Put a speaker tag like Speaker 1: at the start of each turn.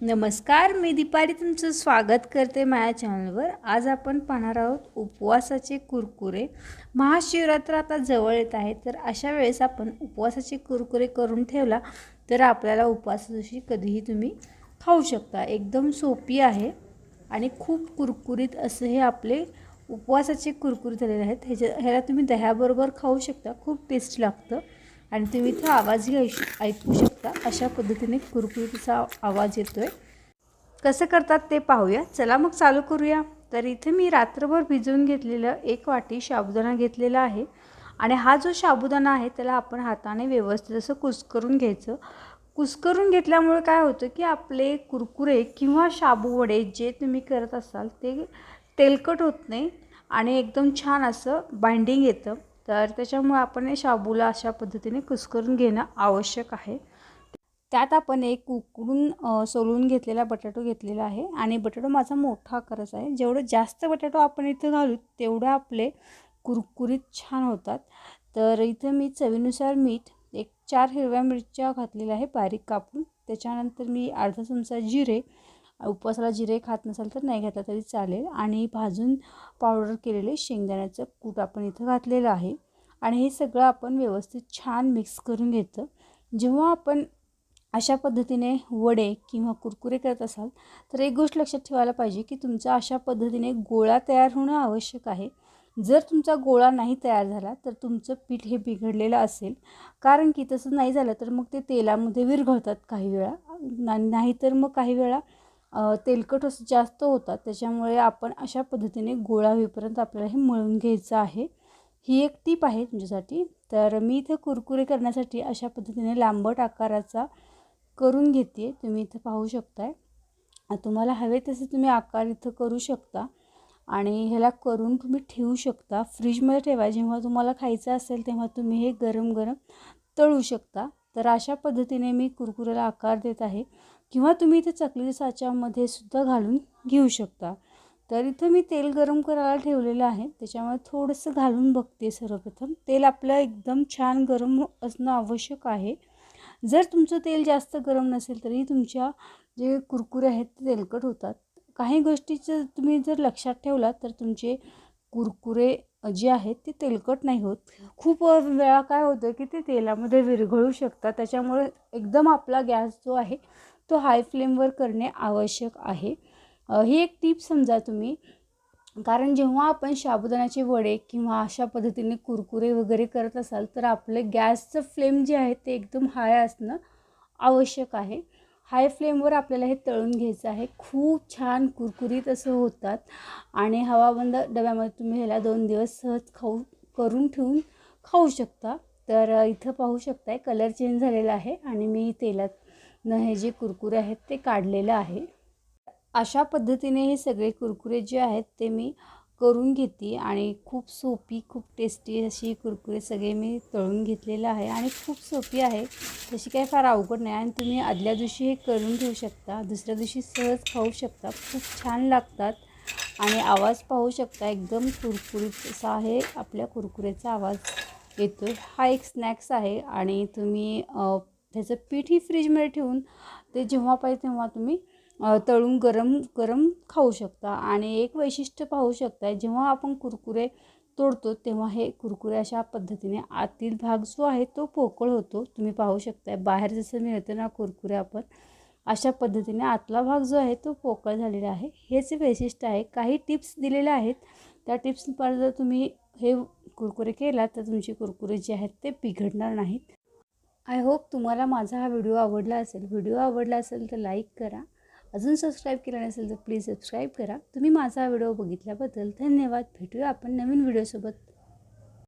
Speaker 1: नमस्कार, मी दीपाली तुमचं स्वागत करते माझ्या चॅनलवर। आज आपण पाहणार आहोत उपवासाचे कुरकुरे। महाशिवरात्र आता जवळ येत आहे, तर अशा वेळेस आपण उपवासाचे कुरकुरे करून ठेवला तर आपल्याला उपवासाची कधीही तुम्ही खाऊ शकता। एकदम सोपी आहे आणि खूप कुरकुरीत असे हे आपले उपवासाचे कुरकुरे झालेले आहेत। ह्याला तुम्ही दह्याबरोबर खाऊ शकता, खूप टेस्ट लागतं आणि तुम्ही इथं आवाजही ऐकू शकता। अशा पद्धतीने कुरकुरीचा आवाज येतोय। कसं करतात ते पाहूया, चला मग चालू करूया। तर इथे मी रात्रभर भिजवून घेतलेलं 1 वाटी साबुदाणा घेतलेला आहे आणि हा जो साबुदाणा आहे त्याला आपण हाताने व्यवस्थित असं कुस्करून घ्यायचं। कुस्करून घेतल्यामुळे काय होतं की आपले कुरकुरे किंवा साबू वडे जे तुम्ही करत असाल ते तेलकट होत नाही आणि एकदम छान असं बाइंडिंग येतं। तर त्याच्यामुळे आपण हे साबूला अशा पद्धतीने कुस्करून घेणं आवश्यक आहे। त्यात आपण एक उकडून सोलून घेतलेला बटाटो घेतलेला आहे आणि बटाटो माझा मोठा आकाराचा आहे। जेवढं जास्त बटाटो आपण इथं घालू तेवढे आपले कुरकुरीत छान होतात। तर इथं मी चवीनुसार मीठ, 4 हिरव्या मिरच्या घातलेल्या आहे बारीक कापून। त्याच्यानंतर मी अर्धा चमचा जिरे, उपवासाला जिरे खात नसाल तर नाही घातला तरी चालेल, आणि भाजून पावडर केलेले शेंगदाण्याचं कूट आपण इथं घातलेलं आहे आणि हे सगळं आपण व्यवस्थित छान मिक्स करून घ्यायचं। जेव्हा आपण अशा पद्धतीने वडे किंवा कुरकुरे करत असाल तर एक गोष्ट लक्षात ठेवायला पाहिजे की तुमचा अशा पद्धतीने गोळा तयार होणं आवश्यक आहे। जर तुमचा गोळा नाही तयार झाला तर तुमचं पीठ हे बिघडलेलं असेल, कारण की तसं नाही झालं तर मग ते तेलामध्ये विरघळतात काही वेळा, नाहीतर मग काही वेळा तेलकट असं जास्त होतात। त्याच्यामुळे आपण अशा पद्धतीने गोळा होईपर्यंत आपल्याला हे मळून घ्यायचं आहे। ही एक टीप आहे तुमच्यासाठी। तर मी इथे कुरकुरे करण्यासाठी अशा पद्धतीने लांबट आकाराचा करून घेते। तुम्ही इथे पाहू शकताय, तुम्हाला हवे तसे तुम्ही आकार इथं करू शकता आणि ह्याला करून तुम्ही ठेवू शकता, फ्रीजमध्ये ठेवा। जेव्हा तुम्हाला खायचं असेल तेव्हा तुम्ही हे गरम गरम तळू शकता। तर अशा पद्धतीने मी कुरकुऱ्याला आकार देत आहे, किंवा तुम्ही इथे चकली साच्यामध्ये सुद्धा घालून घेऊ शकता। तर इथं मी तेल गरम करायला ठेवलेलं आहे, त्याच्यामुळे थोडंसं घालून बघते। सर्वप्रथम तेल आपलं एकदम छान गरम असणं आवश्यक आहे। जर तुमचं तेल जास्त गरम नसेल तरी तुमच्या जे कुरकुरे आहेत ते तेलकट होतात। काही गोष्टीचं तुम्ही जर लक्षात ठेवलात तर तुमचे कुरकुरे जे आहेत ते तेलकट नाही होत। खूप वेळा काय होतं की ते तेलामध्ये विरघळू शकतात, त्याच्यामुळे एकदम आपला गॅस जो आहे तो हाय फ्लेमवर करणे आवश्यक आहे। ही एक टीप समजा तुम्ही, कारण जेव्हा आपण साबुदाण्याचे वडे किंवा अशा पद्धतीने कुरकुरे वगैरे करत असाल तर आपले गॅसचं फ्लेम जे आहे ते एकदम हाय असणं आवश्यक आहे। हाय फ्लेमवर आपल्याला हे तळून घ्यायचं आहे। खूप छान कुरकुरीत असं होतात आणि हवाबंद डब्यामध्ये तुम्ही ह्याला 2 दिवस सहज करून ठेवून खाऊ शकता। तर इथं पाहू शकताय कलर चेंज झालेला आहे आणि मी तेलातनं हे जे कुरकुरे आहेत ते काढलेलं आहे। अशा पद्धतीने हे सगळे कुरकुरे जे आहेत ते मी करून घेते आणि खूप सोपी, खूप टेस्टी अशी कुरकुरे सगळे मी तळून घेतलेलं आहे आणि खूप सोपी आहे, तशी काही फार अवघड नाही आणि तुम्ही आदल्या दिवशी हे करून ठेवू शकता, दुसऱ्या दिवशी सहज खाऊ शकता। खूप छान लागतात आणि आवाज पाहू शकता एकदम कुरकुरीत असा आहे आपल्या कुरकुरेचा आवाज येतोय। हा एक स्नॅक्स आहे आणि तुम्ही त्याचं पीठही फ्रीजमध्ये ठेवून ते जेव्हा पाहिजे तेव्हा तुम्ही तळून गरम गरम खाऊ शकता। आणि एक वैशिष्ट्य पाहू शकता, जेव्हा आपण कुरकुरे तोडतो तेव्हा हे कुरकुरे अशा पद्धतीने आतील भाग जो आहे तो पोकळ होतो। तुम्ही पाहू शकता बाहेर जसं मिळतं ना कुरकुरे, आपण अशा पद्धतीने आतला भाग जो आहे तो पोकळ झालेला आहे। हेच वैशिष्ट्य आहे। काही टिप्स दिलेल्या आहेत, त्या टिप्सनुसार जर तुम्ही हे कुरकुरे केला तर तुमचे कुरकुरे जे आहेत ते बिघडणार नाहीत। आय होप तुम्हाला माझा हा व्हिडिओ आवडला असेल। व्हिडिओ आवडला असेल तर लाईक करा, अजून सबस्क्राईब केलं नसेल तर प्लीज सबस्क्राईब करा। तुम्ही माझा व्हिडिओ बघितल्याबद्दल धन्यवाद। भेटूया आपण नवीन व्हिडिओसोबत।